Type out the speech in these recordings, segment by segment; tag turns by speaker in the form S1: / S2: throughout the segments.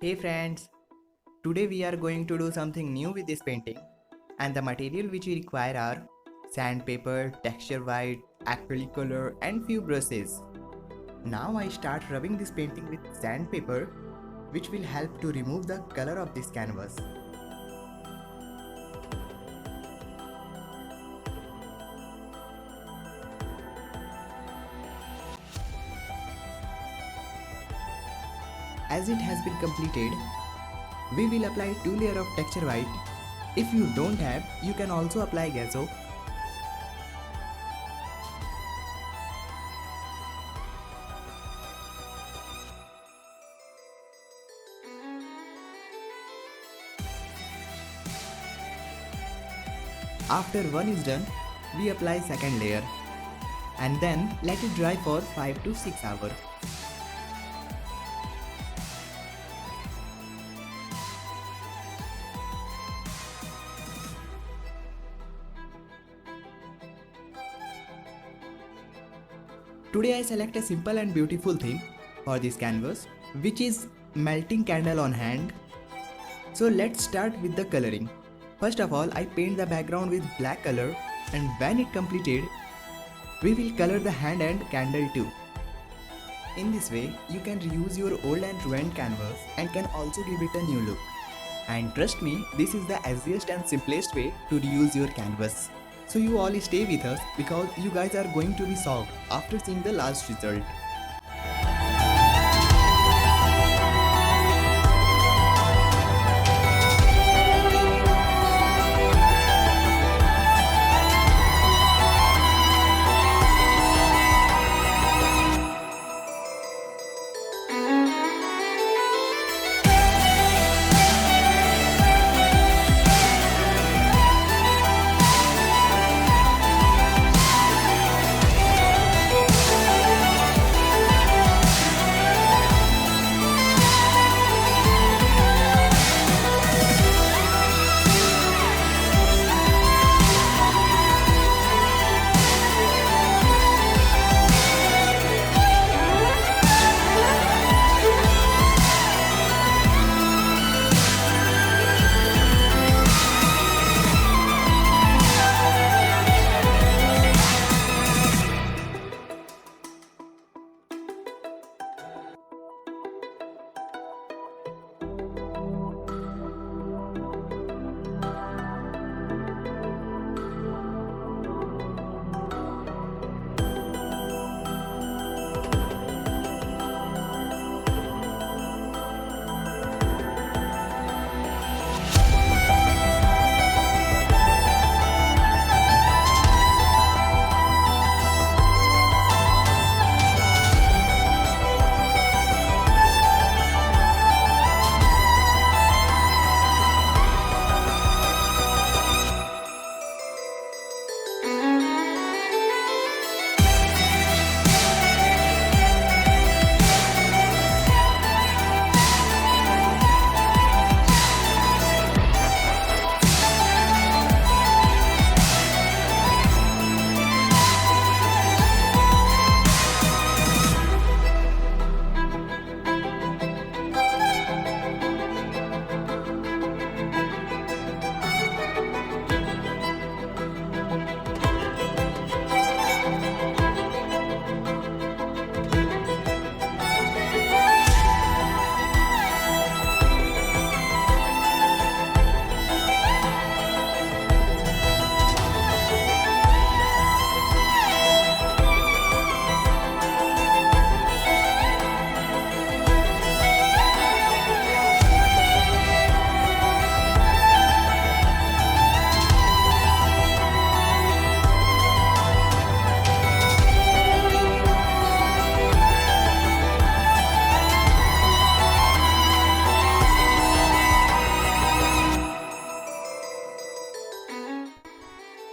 S1: Hey friends, today we are going to do something new with this painting, and the material which we require are sandpaper, texture white, acrylic color and few brushes. Now I start rubbing this painting with sandpaper, which will help to remove the color of this canvas. As it has been completed, we will apply 2 layers of texture white. If you don't have, you can also apply gesso. After one is done, we apply second layer and then let it dry for 5 to 6 hours. Today I select a simple and beautiful theme for this canvas, which is melting candle on hand. So let's start with the coloring. First of all, I paint the background with black color, and when it completed, we will color the hand and candle too. In this way, you can reuse your old and ruined canvas and can also give it a new look. And trust me, this is the easiest and simplest way to reuse your canvas. So you all stay with us because you guys are going to be shocked after seeing the last result.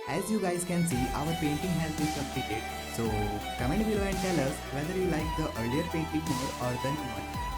S1: As you guys can see, our painting has been completed. So comment below and tell us whether you like the earlier painting more or the new one.